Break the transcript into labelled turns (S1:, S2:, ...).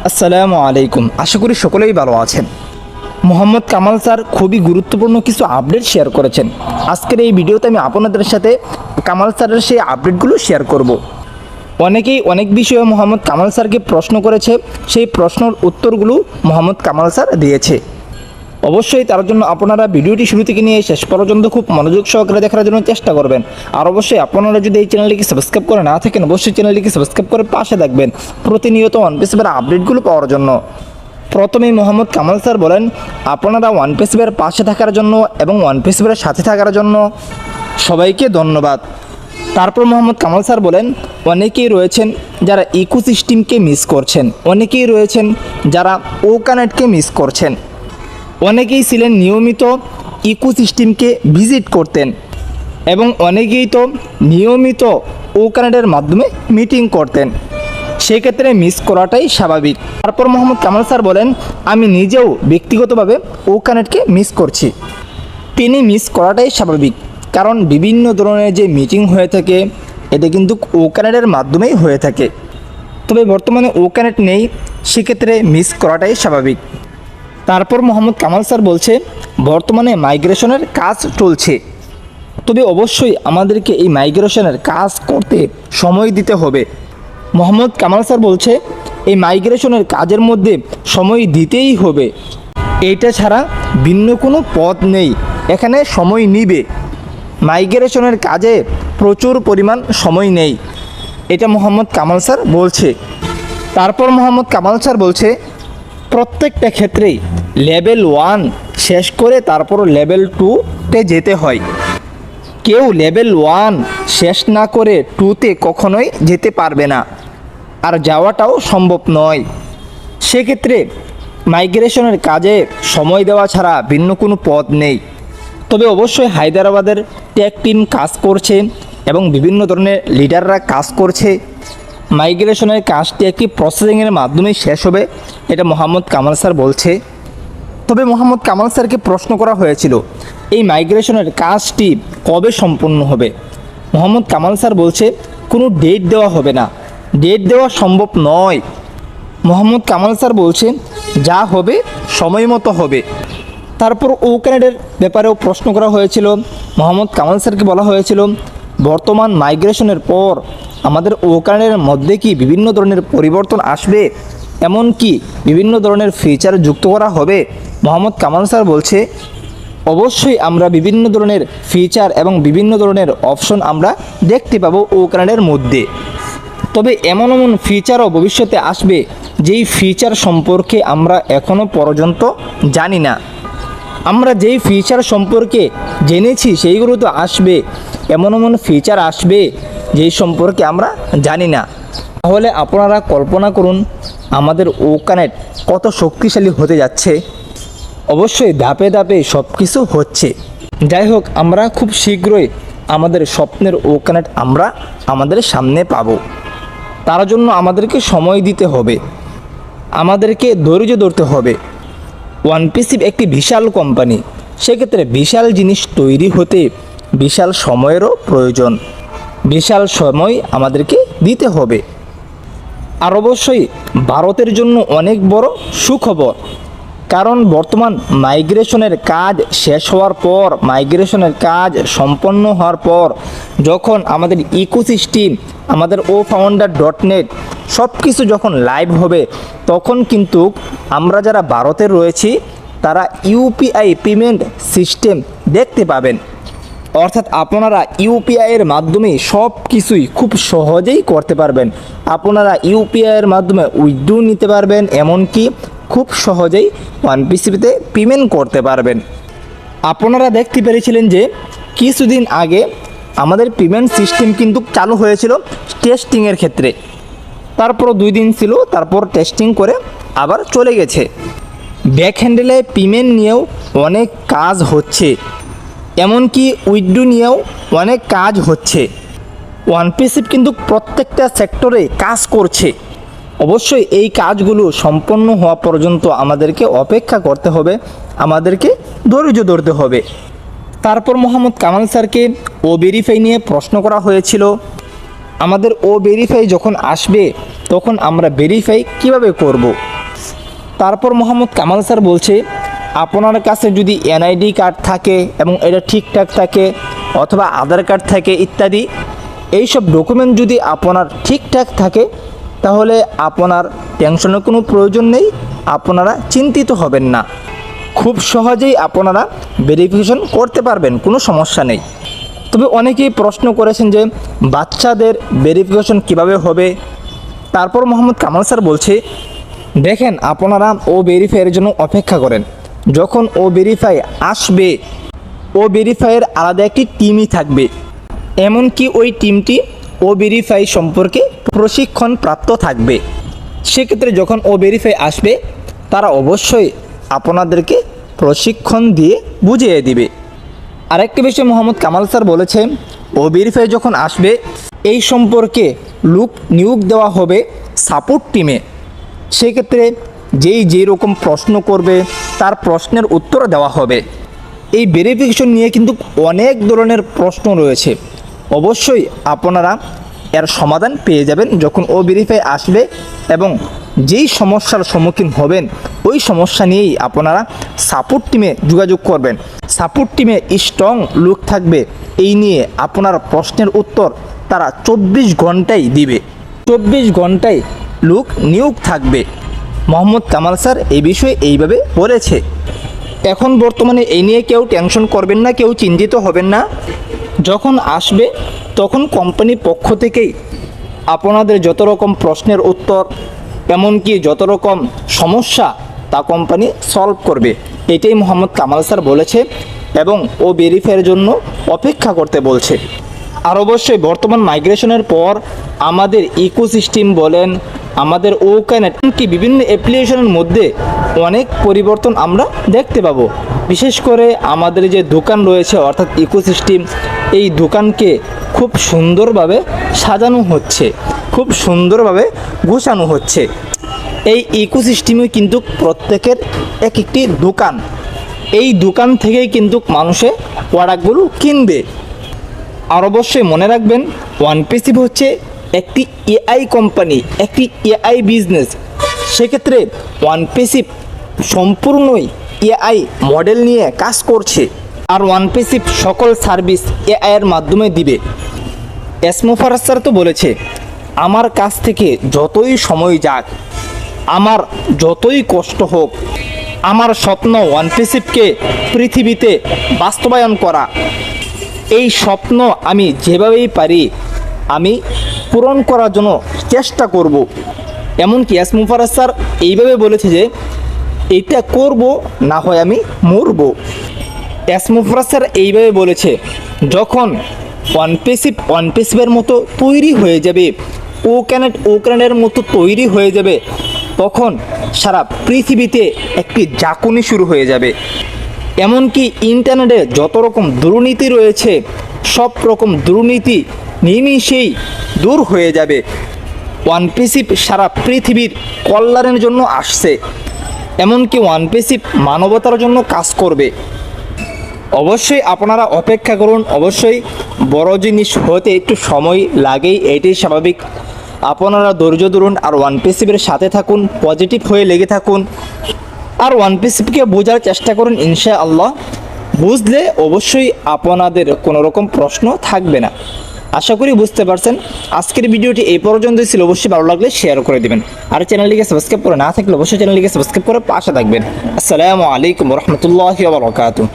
S1: আসসালামু আলাইকুম। আশা করি সকলেই ভালো আছেন। মোহাম্মদ কামাল স্যার খুবই গুরুত্বপূর্ণ কিছু আপডেট শেয়ার করেছেন। আজকের এই ভিডিওতে আমি আপনাদের সাথে কামাল স্যারের সেই আপডেটগুলো শেয়ার করব। অনেকেই অনেক বিষয়ে মোহাম্মদ কামাল স্যারকে প্রশ্ন করেছে, সেই প্রশ্নের উত্তরগুলো মোহাম্মদ কামাল স্যার দিয়েছে। অবশ্যই তার জন্য আপনারা ভিডিওটি শুরু থেকে নিয়ে শেষ পর্যন্ত খুব মনোযোগ সহকারে দেখার জন্য চেষ্টা করবেন। আর অবশ্যই আপনারা যদি এই চ্যানেলটিকে সাবস্ক্রাইব করে না থাকেন, অবশ্যই চ্যানেলটিকে সাবস্ক্রাইব করে পাশে থাকবেন প্রতিনিয়ত ওয়ানপিসের আপডেটগুলো পাওয়ার জন্য। প্রথমেই মোহাম্মদ কামাল স্যার বলেন, আপনারা ওয়ানপিসের পাশে থাকার জন্য এবং ওয়ানপিসের সাথে থাকার জন্য সবাইকে ধন্যবাদ। তারপর মোহাম্মদ কামাল স্যার বলেন, অনেকেই রয়েছেন যারা ইকোসিস্টেমকে মিস করছেন, অনেকেই রয়েছেন যারা ওকানেটকে মিস করছেন, অনেকেই ছিলেন নিয়মিত ইকোসিস্টেমকে ভিজিট করতেন এবং অনেকেই তো নিয়মিত ওকানেটের মাধ্যমে মিটিং করতেন, সেক্ষেত্রে মিস করাটাই স্বাভাবিক। তারপর মোহাম্মদ কামাল স্যার বলেন, আমি নিজেও ব্যক্তিগতভাবে ওকানেটকে মিস করছি। তিনি মিস করাটাই স্বাভাবিক, কারণ বিভিন্ন ধরনের যে মিটিং হয়ে থাকে এটা কিন্তু ওকানেটের মাধ্যমেই হয়ে থাকে। তবে বর্তমানে ওকানেট নেই, সেক্ষেত্রে মিস করাটাই স্বাভাবিক। তারপর মোহাম্মদ কামাল স্যার বলছে, বর্তমানে মাইগ্রেশনের কাজ চলছে, তবে অবশ্যই আমাদেরকে এই মাইগ্রেশনের কাজ করতে সময় দিতে হবে। মোহাম্মদ কামাল স্যার বলছে, এই মাইগ্রেশনের কাজের মধ্যে সময় দিতেই হবে, এইটা ছাড়া ভিন্ন কোনো পথ নেই, এখানে সময় নিবে। মাইগ্রেশনের কাজে প্রচুর পরিমাণ সময় নেই, এটা মোহাম্মদ কামাল স্যার বলছে। তারপর মোহাম্মদ কামাল স্যার বলছে, প্রত্যেকটা ক্ষেত্রেই লেভেল 1 শেষ করে তারপর লেভেল 2-তে যেতে হয়। কেউ লেভেল 1 শেষ না করে 2-তে কখনোই যেতে পারবে না, আর যাওয়াটাও সম্ভব নয়। সেক্ষেত্রে মাইগ্রেশনের কাজে সময় দেওয়া ছাড়া ভিন্ন কোনো পথ নেই। তবে অবশ্যই হায়দ্রাবাদের টেক টিম কাজ করছে এবং বিভিন্ন ধরনের লিডাররা কাজ করছে। মাইগ্রেশনের কাজটি একটি প্রসেসিংয়ের মাধ্যমে শেষ হবে, এটা মোহাম্মদ কামাল স্যার বলছে। তবে মোহাম্মদ কামাল স্যারকে প্রশ্ন করা হয়েছিল, এই মাইগ্রেশনের কাজটি কবে সম্পূর্ণ হবে। মোহাম্মদ কামাল স্যার বলছে, কোনো ডেট দেওয়া হবে না, ডেট দেওয়া সম্ভব নয়। মোহাম্মদ কামাল স্যার বলছে, যা হবে সময় মতো হবে। তারপর ওকানেটের ব্যাপারেও প্রশ্ন করা হয়েছিল। মোহাম্মদ কামাল স্যারকে বলা হয়েছিল, বর্তমান মাইগ্রেশনের পর আমাদের ওকানেটের মধ্যে কি বিভিন্ন ধরনের পরিবর্তন আসবে, এমনকি বিভিন্ন ধরনের ফিচার যুক্ত করা হবে। মোহাম্মদ কামাল স্যার বলছে, অবশ্যই আমরা বিভিন্ন ধরনের ফিচার এবং বিভিন্ন ধরনের অপশন আমরা দেখতে পাবো ওকানেটের মধ্যে। তবে এমন এমন ফিচারও ভবিষ্যতে আসবে যেই ফিচার সম্পর্কে আমরা এখনও পর্যন্ত জানি না। আমরা যেই ফিচার সম্পর্কে জেনেছি সেইগুলো তো আসবে, এমন এমন ফিচার আসবে যেই সম্পর্কে আমরা জানি না। তাহলে আপনারা কল্পনা করুন আমাদের ওকানেট কত শক্তিশালী হতে যাচ্ছে। অবশ্যই ধাপে ধাপে সব কিছু হচ্ছে। যাই হোক, আমরা খুব শীঘ্রই আমাদের স্বপ্নের ওকানেট আমরা আমাদের সামনে পাব। তার জন্য আমাদেরকে সময় দিতে হবে, আমাদেরকে ধৈর্য ধরতে হবে। ওয়ানপিসি একটি বিশাল কোম্পানি, সেক্ষেত্রে বিশাল জিনিস তৈরি হতে বিশাল সময়েরও প্রয়োজন, বিশাল সময় আমাদেরকে দিতে হবে। আর অবশ্যই ভারতের জন্য অনেক বড় সুখবর, কারণ বর্তমান মাইগ্রেশনের কাজ শেষ হওয়ার পর, মাইগ্রেশনের কাজ সম্পন্ন হওয়ার পর যখন আমাদের ইকোসিস্টেম, আমাদের oFounder.net সব কিছু যখন লাইভ হবে, তখন কিন্তু আমরা যারা ভারতে রয়েছি তারা ইউপিআই পেমেন্ট সিস্টেম দেখতে পাবেন। অর্থাৎ আপনারা ইউপিআইয়ের মাধ্যমে সব কিছুই খুব সহজেই করতে পারবেন। আপনারা ইউপিআইয়ের মাধ্যমে উইথড্র নিতে পারবেন, এমনকি খুব সহজেই ওয়ানপিসিতে পেমেন্ট করতে পারবেন। আপনারা দেখতে পেরেছিলেন যে কিছুদিন আগে আমাদের পেমেন্ট সিস্টেম কিন্তু চালু হয়েছিল টেস্টিংয়ের ক্ষেত্রে, তারপর 2 দিন ছিল, তারপর টেস্টিং করে আবার চলে গেছে। ব্যাক হ্যান্ডেলে পেমেন্ট নিয়েও অনেক কাজ হচ্ছে, এমনকি উইথড্র নিয়েও অনেক কাজ হচ্ছে। ওয়ানপিসি কিন্তু প্রত্যেকটা সেক্টরে কাজ করছে। অবশ্যই এই কাজগুলো সম্পন্ন হওয়া পর্যন্ত আমাদেরকে অপেক্ষা করতে হবে, আমাদেরকে ধৈর্য ধরতে হবে। তারপর মোহাম্মদ কামাল স্যারকে ভেরিফাই নিয়ে প্রশ্ন করা হয়েছিল। আমাদের ভেরিফাই যখন আসবে তখন আমরা ভেরিফাই কিভাবে করব। তারপর মোহাম্মদ কামাল স্যার বলছে, আপনার কাছে যদি এনআইডি কার্ড থাকে এবং এটা ঠিকঠাক থাকে অথবা আধার কার্ড থাকে ইত্যাদি এইসব ডকুমেন্ট যদি আপনার ঠিকঠাক থাকে তাহলে আপনার টেনশনের কোনো প্রয়োজন নেই, আপনারা চিন্তিত হবেন না, খুব সহজেই আপনারা ভেরিফিকেশন করতে পারবেন, কোনো সমস্যা নেই। তবে অনেকেই প্রশ্ন করেছেন যে বাচ্চাদের ভেরিফিকেশন কিভাবে হবে। তারপর মোহাম্মদ কামাল স্যার বলছে, দেখেন আপনারা ও ভেরিফাইয়ের জন্য অপেক্ষা করেন, যখন ও ভেরিফাই আসবে ও ভেরিফাইয়ের আলাদা একটি টিমই থাকবে, এমনকি ওই টিমটি ও ভেরিফাই সম্পর্কে প্রশিক্ষণ প্রাপ্ত থাকবে। সেক্ষেত্রে যখন ও ভেরিফাই আসবে তারা অবশ্যই আপনাদেরকে প্রশিক্ষণ দিয়ে বুঝিয়ে দিবে। আরেকটি বিষয় মোহাম্মদ কামাল স্যার বলেছে, ও ভেরিফাই যখন আসবে এই সম্পর্কে লোক নিয়োগ দেওয়া হবে সাপোর্ট টিমে। সেক্ষেত্রে যেই রকম প্রশ্ন করবে তার প্রশ্নের উত্তর দেওয়া হবে। এই ভেরিফিকেশন নিয়ে কিন্তু অনেক ধরনের প্রশ্ন রয়েছে, অবশ্যই আপনারা এর সমাধান পেয়ে যাবেন যখন ও ভেরিফাই আসবে এবং যেই সমস্যার সম্মুখীন হবেন ওই সমস্যা নিয়েই আপনারা সাপোর্ট টিমে যোগাযোগ করবেন। সাপোর্ট টিমে স্ট্রং লোক থাকবে, এই নিয়ে আপনার প্রশ্নের উত্তর তারা 24 ঘন্টায় দিবে, 24 ঘন্টায় লোক নিয়োগ থাকবে। মোহাম্মদ কামাল স্যার এই বিষয়ে এইভাবে বলেছে। এখন বর্তমানে এই নিয়ে কেউ টেনশন করবেন না, কেউ চিন্তিত হবেন না। যখন আসবে তখন কোম্পানির পক্ষ থেকেই আপনাদের যত রকম প্রশ্নের উত্তর এমনকি যত রকম সমস্যা তা কোম্পানি সলভ করবে, এটাই মোহাম্মদ কামাল স্যার বলেছে এবং ও ভেরিফাইয়ের জন্য অপেক্ষা করতে বলছে। আর অবশ্যই বর্তমান মাইগ্রেশনের পর আমাদের ইকোসিস্টেম বলেন, আমাদের ওকানেট কি বিভিন্ন অ্যাপ্লিকেশনের মধ্যে অনেক পরিবর্তন আমরা দেখতে পাবো। বিশেষ করে আমাদের যে দোকান রয়েছে অর্থাৎ ইকোসিস্টেম, এই দোকানকে খুব সুন্দরভাবে সাজানো হচ্ছে, খুব সুন্দরভাবে গোছানো হচ্ছে। এই ইকোসিস্টেমে কিন্তু প্রত্যেকের এক একটি দোকান, এই দোকান থেকেই কিন্তু মানুষে প্রোডাক্টগুলো কিনবে। আর অবশ্যই মনে রাখবেন ওয়ানপিসিভ হচ্ছে একটি এআই কোম্পানি, একটি এআই বিজনেস। সেক্ষেত্রে ওয়ানপিসিভ সম্পূর্ণই এআই মডেল নিয়ে কাজ করছে আর ওয়ানপিসিভ সকল সার্ভিস এআইয়ের মাধ্যমে দিবে। এসমোফারাজ স্যার তো বলেছে, আমার কাছ থেকে যতই সময় যাক, আমার যতই কষ্ট হোক, আমার স্বপ্ন ওয়ানপিসিভকে পৃথিবীতে বাস্তবায়ন করা। এই স্বপ্ন আমি যেভাবেই পারি আমি পূরণ করার জন্য চেষ্টা করব। এমনকি এসমোফারাজ স্যার এইভাবে বলেছে যে এটা করব না হয় আমি মরব। এসমোফারাজ স্যার এইভাবে বলেছে, যখন ওয়ানপিসিভের মতো তৈরি হয়ে যাবে, ওকানেটের মতো তৈরি হয়ে যাবে, তখন সারা পৃথিবীতে একটি ঝাঁকুনি শুরু হয়ে যাবে। এমনকি ইন্টারনেটে যত রকম দুর্নীতি রয়েছে সব রকম দুর্নীতি নিমিষেই দূর হয়ে যাবে। ওয়ানপিসিভ সারা পৃথিবীর কল্যাণের জন্য আসছে, এমনকি ওয়ানপিসিভ মানবতার জন্য কাজ করবে। অবশ্যই আপনারা অপেক্ষা করুন, অবশ্যই বড় জিনিস হতে একটু সময় লাগেই, এটাই স্বাভাবিক। আপনারা ধৈর্য ধরুন আর ওয়ানপিসিভের সাথে থাকুন, পজিটিভ হয়ে লেগে থাকুন আর ওয়ানপিসিভকে বোঝার চেষ্টা করুন। ইনশাআল্লাহ বুঝলে অবশ্যই আপনাদের কোনো রকম প্রশ্ন থাকবে না। আশা করি বুঝতে পারছেন। আজকের ভিডিওটি এই পর্যন্তই ছিল, অবশ্যই ভালো লাগলে শেয়ার করে দেবেন আর চ্যানেলটিকে সাবস্ক্রাইব করে না থাকলে অবশ্যই চ্যানেলটিকে সাবস্ক্রাইব করে পাশে থাকবেন। আসসালামু আলাইকুম ওয়া রাহমাতুল্লাহি ওয়া বারাকাতুহু।